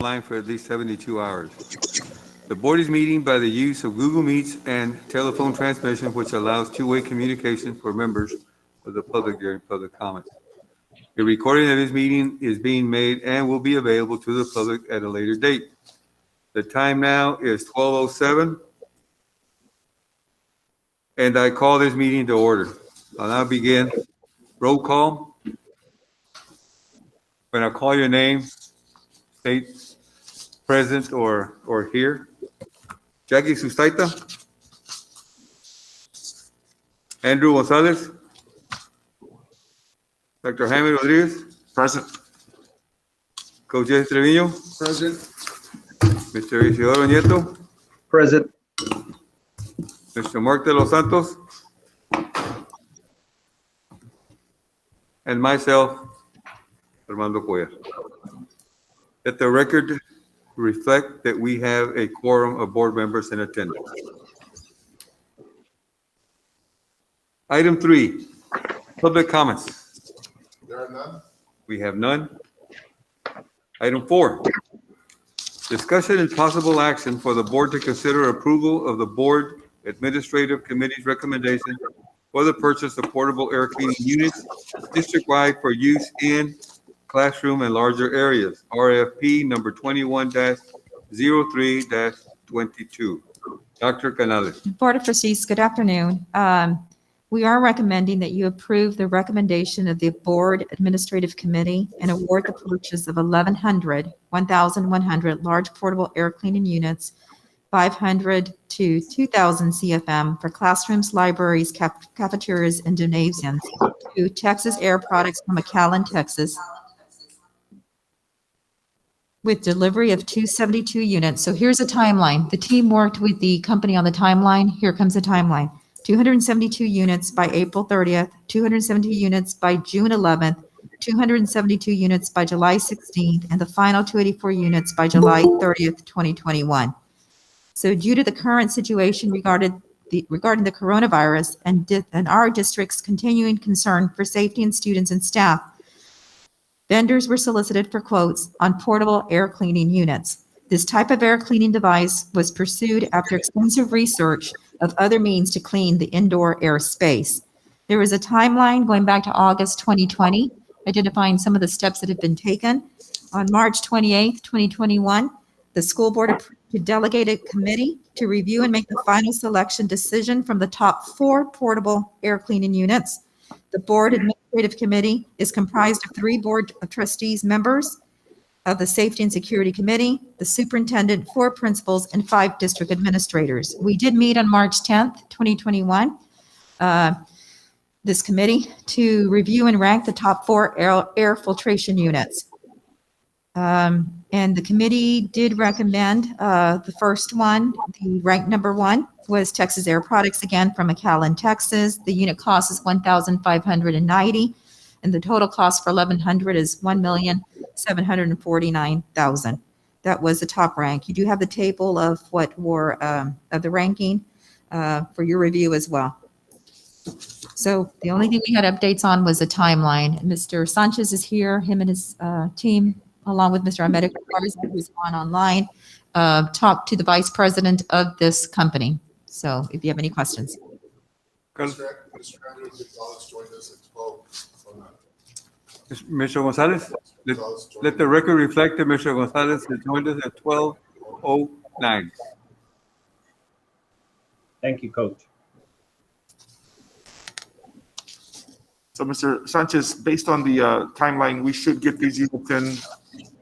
Line for at least 72 hours. The board is meeting by the use of Google Meets and telephone transmission, which allows two-way communication for members of the public during public comments. A recording of this meeting is being made and will be available to the public at a later date. The time now is 12:07, and I call this meeting to order. I'll now begin. Roll call. When I call your name, state present or here. Jackie Sustaita. Andrew Gonzalez. Dr. Jaime Rodriguez. Present. Coach Jesse Trevino. Present. Mr. Isidoro Nieto. Present. Mr. Mark de los Santos. And myself, Armando Cuellar. Let the record reflect that we have a quorum of board members in attendance. Item 3, public comments. There are none. We have none. Item 4, discussion and possible action for the board to consider approval of the board administrative committee's recommendation for the purchase of portable air cleaning units district-wide for use in classroom and larger areas, RFP number 21-03-22. Dr. Canales. Board of Trustees, good afternoon. We are recommending that you approve the recommendation of the Board Administrative Committee and award the purchase of 1,100 large portable air cleaning units, 500 to 2,000 CFM for classrooms, libraries, cafeterias, and gymnasiums to Texas Air Products from McAllen, Texas, with delivery of 272 units. So here's a timeline. The team worked with the company on the timeline. Here comes the timeline. 272 units by April 30th, 270 units by June 11th, 272 units by July 16th, and the final 284 units by July 30th, 2021. So due to the current situation regarding the coronavirus and our district's continuing concern for safety and students and staff, vendors were solicited for quotes on portable air cleaning units. This type of air cleaning device was pursued after extensive research of other means to clean the indoor air space. There was a timeline going back to August 2020, identifying some of the steps that have been taken. On March 28th, 2021, the school board approved to delegate a committee to review and make the final selection decision from the top 4 portable air cleaning units. The board administrative committee is comprised of 3 board of trustees members of the safety and security committee, the superintendent, 4 principals, and 5 district administrators. We did meet on March 10th, 2021, this committee to review and rank the top 4 air filtration units. And the committee did recommend the first one, the rank number 1 was Texas Air Products, again from McAllen, Texas. The unit cost is $1,590, and the total cost for 1,100 is $1,749,000. That was the top rank. You do have the table of what were of the ranking for your review as well. So the only thing we had updates on was the timeline. Mr. Sanchez is here, him and his team, along with Mr. Ahmed, who's online, talked to the vice president of this company. So if you have any questions. Mr. Andrew Gonzalez joined us at 12. Mr. Gonzalez, let the record reflect that Mr. Gonzalez has joined us at 12:09. Thank you, Coach. So, Mr. Sanchez, based on the timeline, we should get these units in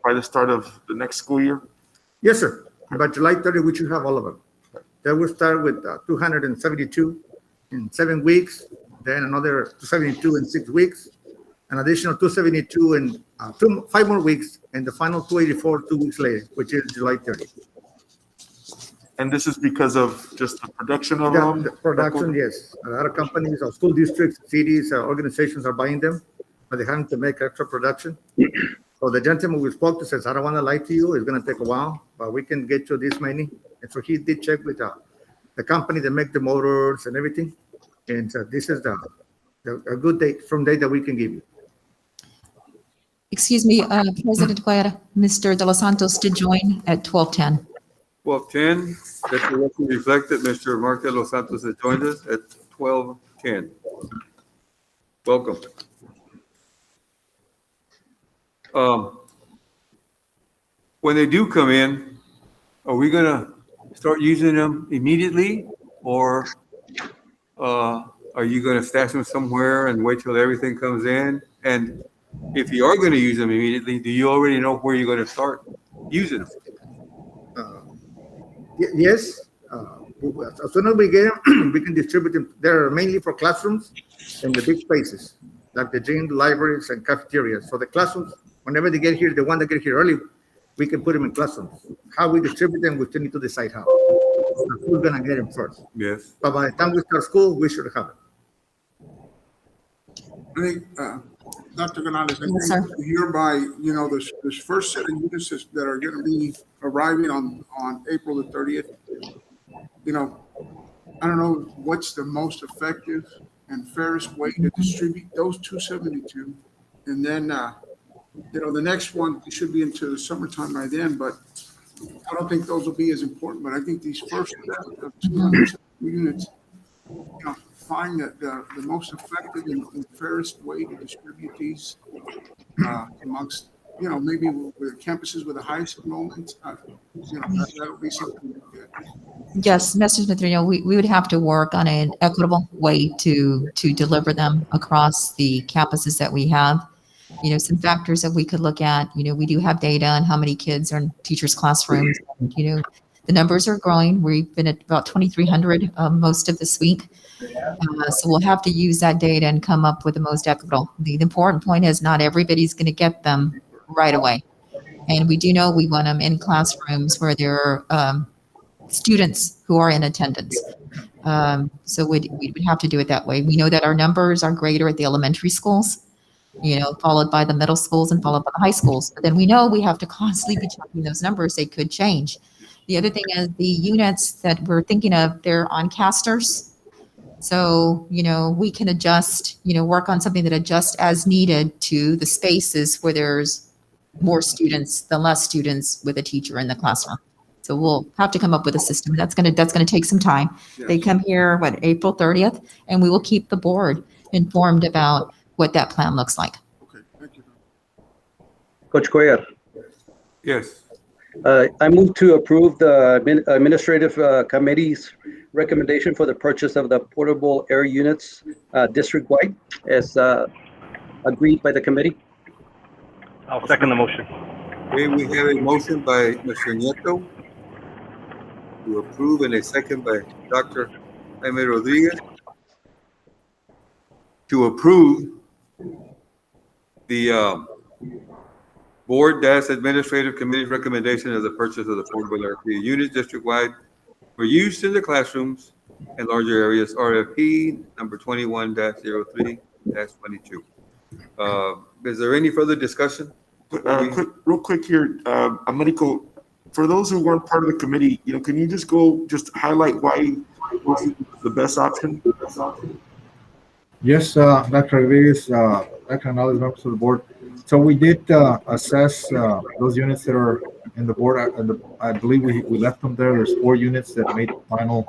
by the start of the next school year? Yes, sir. By July 30, we should have all of them. Then we'll start with 272 in 7 weeks, then another 272 in 6 weeks, an additional 272 in 5 more weeks, and the final 284 2 weeks later, which is July 30. And this is because of just the production of Yeah, them? the production, yes. A lot of companies, school districts, cities, organizations are buying them, but they're having to make extra production. So the gentleman we spoke to says, I don't want to lie to you. It's going to take a while, but we can get you this many. And so he did check with the company that make the motors and everything. And so this is a good date that we can give you. Excuse me, President Guerra, Mr. De Los Santos did join at 12:10. 12:10, let the record reflect that Mr. Mark de los Santos has joined us at 12:10. Welcome. When they do come in, are we gonna start using them immediately, or are you gonna stash them somewhere and wait till everything comes in? And if you are gonna use them immediately, do you already know where you're gonna start using them? Yes. As soon as we get them, we can distribute them. They're mainly for classrooms and the big spaces, like the gym, libraries, and cafeterias. So the classrooms, whenever they get here, the one that get here early, we can put them in classrooms. How we distribute them, we still need to decide how. Who's gonna get them first? Yes. But by the time we start school, we should have it. I think, Dr. Canales, I Yes, sir. think hereby, this first set of units that are going to be arriving on April the 30th, I don't know what's the most effective and fairest way to distribute those 272. And then, the next one should be into the summertime by then, but I don't think those will be as important. But I think these first set of 200 units, find the most effective and fairest way to distribute these amongst, maybe with campuses with the highest enrollment. That'll be something to look at. Yes, Mr. Smith, we would have to work on an equitable way to deliver them across the campuses that we have. Some factors that we could look at, we do have data on how many kids are in teachers' classrooms. And, the numbers are growing. We've been at about 2,300 most of this week. So we'll have to use that data and come up with the most equitable. The important point is not everybody's going to get them right away. And we do know we want them in classrooms where there are students who are in attendance. So we would have to do it that way. We know that our numbers are greater at the elementary schools, followed by the middle schools and followed by the high schools. But then we know we have to constantly be checking those numbers. They could change. The other thing is the units that we're thinking of, they're on casters. So, we can adjust, work on something that adjusts as needed to the spaces where there's more students than less students with a teacher in the classroom. So we'll have to come up with a system. That's going to take some time. Yes. They come here, April 30th, and we will keep the board informed about what that plan looks like. Okay, thank you. Coach Cuellar, Yes. I move to approve the administrative committee's recommendation for the purchase of the portable air units district-wide as agreed by the committee. I'll second the motion. Okay, we have a motion by Mr. Nieto to approve and a second by Dr. Jaime Rodriguez to approve the Board Administrative Committee's recommendation of the purchase of the portable air units district-wide for use in the classrooms and larger areas, RFP number 21-03-22. Is there any further discussion? Real quick here, Americo, for those who weren't part of the committee, can you just highlight why this is the best option? Yes, Dr. Rodriguez, Dr. Canales, members of the board. So we did assess those units that are in the board. I believe we left them there. There's 4 units that made the final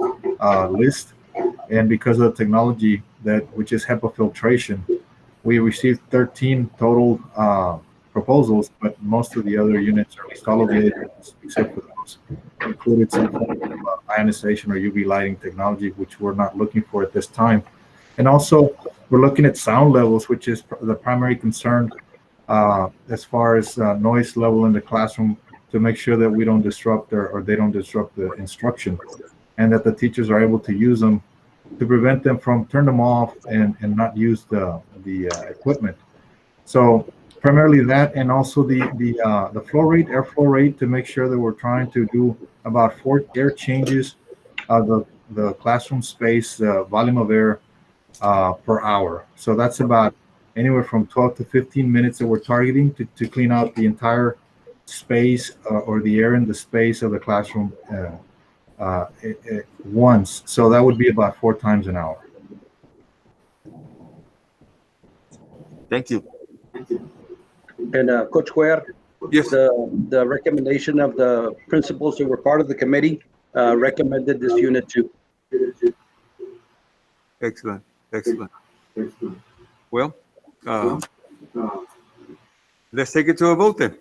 list. And because of the technology which is HEPA filtration, we received 13 total proposals, but most of the other units, or at least all of the other units, except for those, included some form of ionization or UV lighting technology, which we're not looking for at this time. And also, we're looking at sound levels, which is the primary concern as far as noise level in the classroom, to make sure that we don't disrupt or they don't disrupt the instruction, and that the teachers are able to use them to prevent them from turn them off and not use the equipment. So primarily that, and also the airflow rate, to make sure that we're trying to do about 4 air changes of the classroom space, volume of air per hour. So that's about anywhere from 12 to 15 minutes that we're targeting to clean out the entire space or the air in the space of the classroom once. So that would be about 4 times an hour. Thank you. And Coach Cuellar, Yes, the recommendation of the principals who were part of the committee recommended this unit too. excellent, excellent. Well, let's take it to a vote then.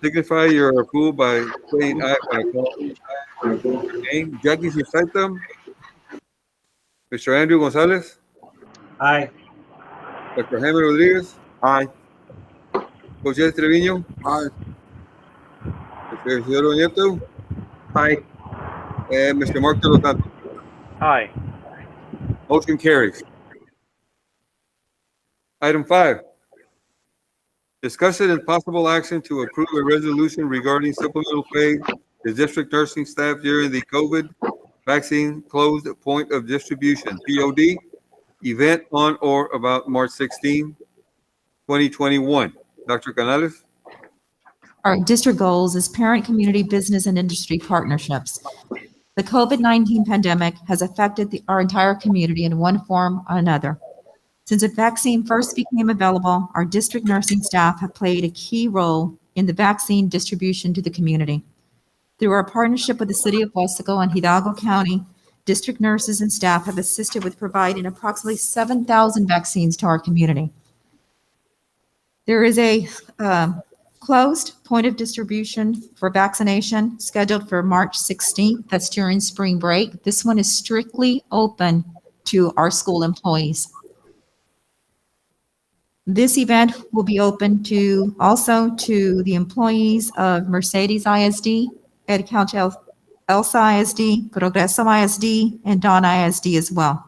Signify your approval by saying aye by calling your name. Jackie Susaita, Mr. Andrew Gonzalez, Aye. Dr. Jaime Rodriguez, Aye. Jose Trevino, Aye. Mr. Isidro Nieto, Aye. and Mr. Mark De Los Santos. Aye. Motion carries. Item 5, discussion and possible action to approve a resolution regarding supplemental pay to district nursing staff during the COVID vaccine closed point of distribution, POD, event on or about March 16, 2021. Dr. Canales? Our district goals is parent, community, business, and industry partnerships. The COVID-19 pandemic has affected our entire community in one form or another. Since a vaccine first became available, our district nursing staff have played a key role in the vaccine distribution to the community. Through our partnership with the City of Weslaco and Hidalgo County, district nurses and staff have assisted with providing approximately 7,000 vaccines to our community. There is a closed point of distribution for vaccination scheduled for March 16th. That's during spring break. This one is strictly open to our school employees. This event will be open also to the employees of Mercedes ISD, Ed Couch Elsa ISD, Progreso ISD, and Dawn ISD as well.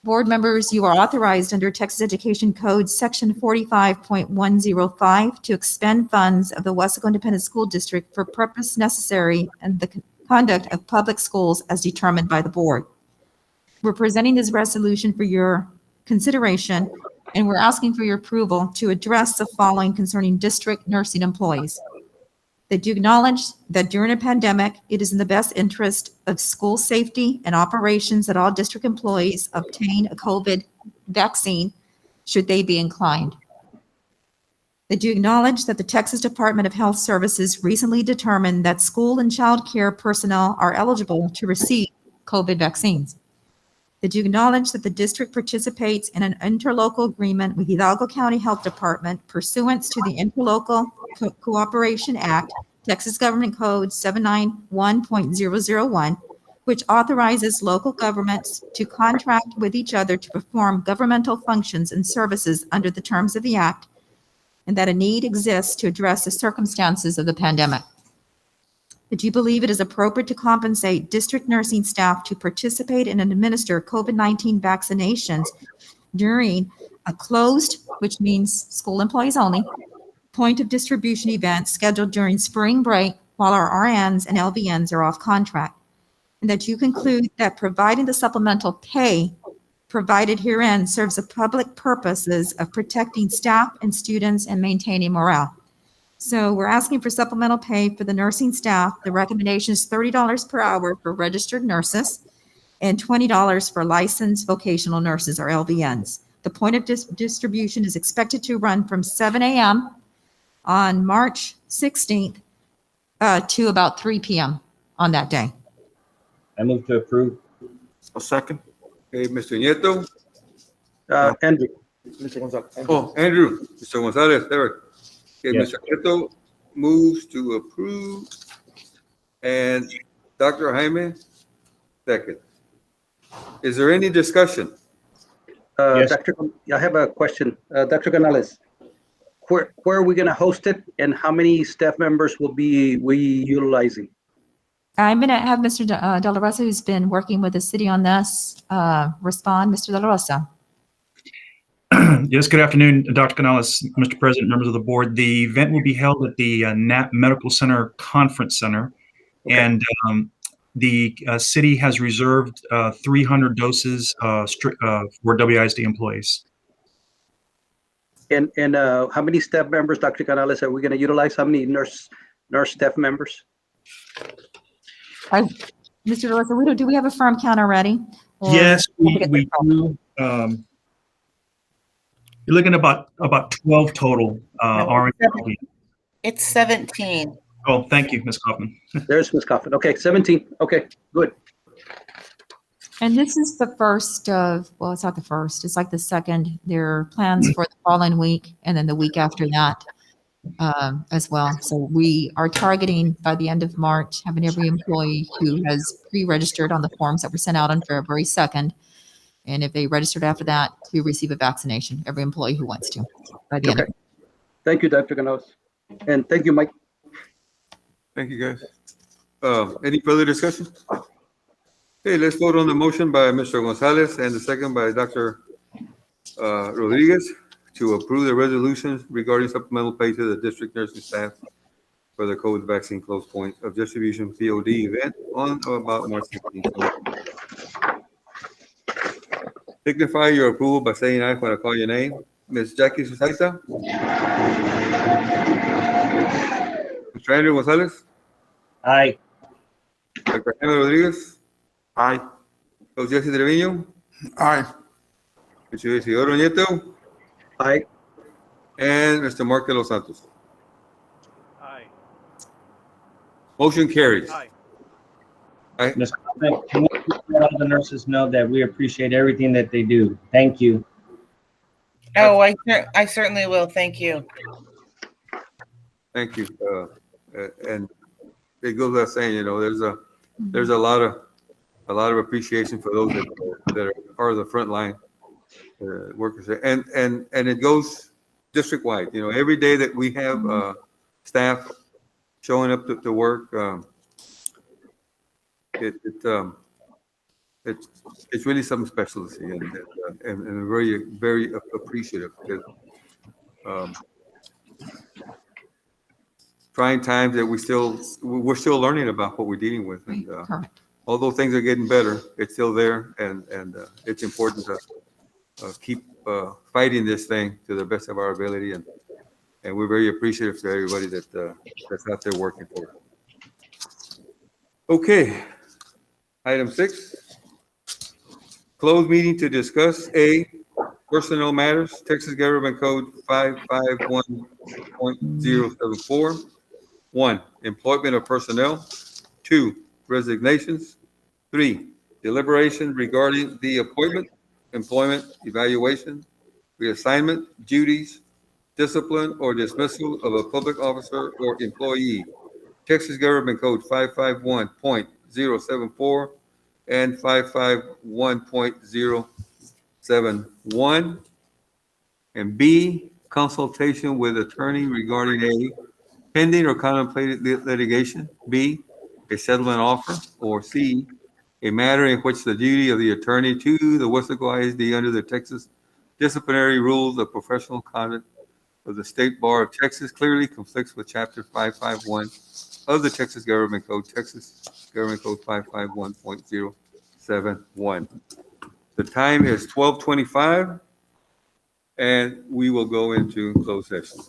Board members, you are authorized under Texas Education Code Section 45.105 to expend funds of the Weslaco Independent School District for purpose necessary in the conduct of public schools as determined by the board. We're presenting this resolution for your consideration, and we're asking for your approval to address the following concerning district nursing employees. That you acknowledge that during a pandemic, it is in the best interest of school safety and operations that all district employees obtain a COVID vaccine should they be inclined. That you acknowledge that the Texas Department of Health Services recently determined that school and child care personnel are eligible to receive COVID vaccines. That you acknowledge that the district participates in an interlocal agreement with Hidalgo County Health Department pursuant to the Interlocal Cooperation Act, Texas Government Code 791.001, which authorizes local governments to contract with each other to perform governmental functions and services under the terms of the act, and that a need exists to address the circumstances of the pandemic. That you believe it is appropriate to compensate district nursing staff to participate and administer COVID-19 vaccinations during a closed, which means school employees only, point of distribution event scheduled during spring break while our RNs and LVNs are off contract. And that you conclude that providing the supplemental pay provided herein serves the public purposes of protecting staff and students and maintaining morale. So we're asking for supplemental pay for the nursing staff. The recommendation is $30 per hour for registered nurses and $20 for licensed vocational nurses or LVNs. The point of distribution is expected to run from 7 a.m. on March 16th to about 3 p.m. on that day. I move to approve. A second. Okay, Mr. Nieto. Andrew. Mr. Gonzalez. Oh, Andrew, Mr. Gonzalez, there. Okay, Yes. Mr. Nieto moves to approve, and Dr. Jaime, second. Is there any discussion? Yes. I have a question. Dr. Canales, where are we going to host it, and how many staff members will we utilizing? I'm going to have Mr. De La Rosa, who's been working with the city on this, respond. Mr. De La Rosa. Yes, good afternoon, Dr. Canales, Mr. President, members of the board. The event will be held at the Knapp Medical Center Conference Center. Okay. And the city has reserved 300 doses for WISD employees. And how many staff members, Dr. Canales, are we going to utilize? How many nurse staff members? Mr. DeRosa, do we have a firm count already? Or- Yes, we do. You're looking at about 12 total RN. It's 17. Oh, thank you, Ms. Kaufman. There's Ms. Coffin. Okay, 17. Okay, good. And this is the first of, well, it's not the first, it's like the second. There are plans for the following week and then the week after that as well. So we are targeting by the end of March, having every employee who has pre-registered on the forms that were sent out on February 2nd. And if they registered after that, to receive a vaccination, every employee who wants to by the end of Okay. Thank you, Dr. Canales. And thank you, Mike. Thank you, guys. Any further discussion? Okay, let's vote on the motion by Mr. Gonzalez and the second by Dr. Rodriguez to approve the resolutions regarding supplemental pay to the district nursing staff for the COVID vaccine close point of distribution POD event on or about March 15th. Signify your approval by saying aye when I call your name. Ms. Jackie Susaita? Mr. Andrew Gonzalez? Aye. Dr. Jaime Rodriguez? Aye. Coach Jesse Trevino? Aye. Mr. Isidoro Nieto? Aye. And Mr. Mark de los Santos. Aye. Motion carries. Ms. Kaufman, can you let all the nurses know that we appreciate everything that they do? Thank you. Oh, I certainly will. Thank you. Thank you. And it goes without saying, you know, there's a lot of appreciation for those that are part of the front line workers, and it goes district wide. You know, every day that we have staff showing up to work, it's really something special to see, and very, very appreciative because trying times that we're still learning about what we're dealing with, and although things are getting better, it's still there, and it's important to keep fighting this thing to the best of our ability, and we're very appreciative to everybody that's out there working for us. Okay, item 6, closed meeting to discuss A, personnel matters, Texas Government Code 551.074. 1, employment of personnel. 2, resignations. 3, deliberation regarding the appointment, employment, evaluation, reassignment, duties, discipline, or dismissal of a public officer or employee. Texas Government Code 551.074 and 551.071. And B, consultation with attorney regarding A, pending or contemplated litigation. B, a settlement offer. Or C, a matter in which the duty of the attorney to the Weslaco ISD under the Texas disciplinary rules of professional conduct of the State Bar of Texas clearly conflicts with Chapter 551 of the Texas Government Code, Texas Government Code 551.071. The time is 12:25, and we will go into closed session.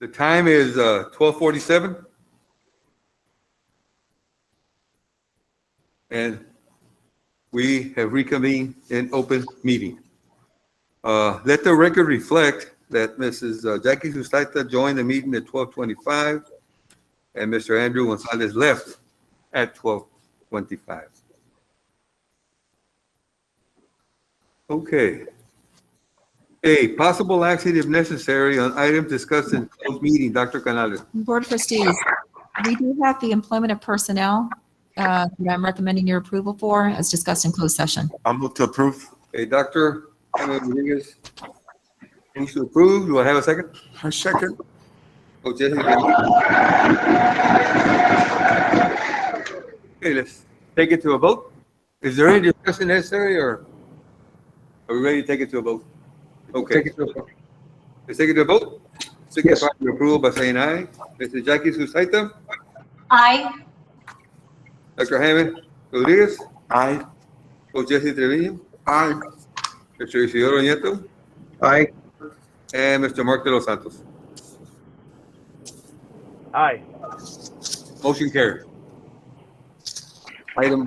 The time is 12:47. And we have reconvened in open meeting. Let the record reflect that Mrs. Jackie Sustaita joined the meeting at 12:25 and Mr. Andrew Gonzalez left at 12:25. Okay. A, possible action if necessary on items discussed in closed meeting. Dr. Canales. Board trustees, we do have the employment of personnel that I'm recommending your approval for as discussed in closed session. I'll move to approve. Hey, Dr. Rodriguez, moves to approve. Do I have a second? I second. Oh, Jesse. Okay, let's take it to a vote. Is there any discussion necessary, or are we ready to take it to a vote? Okay. Take it to a vote. Let's take it to a vote. Signify your approval by saying aye. Mr. Jackie Susaita, Aye. Dr. Jaime Rodriguez, Aye. oh, Jesse Trevino, Aye. Mr. Isidoro Nieto, Aye. and Mr. Mark de los Santos. Aye. Motion carried. Item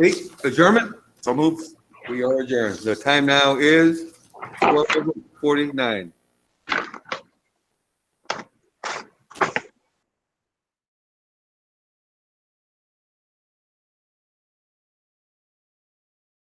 8, adjournment. So move. We are adjourned. The time now is 12:49.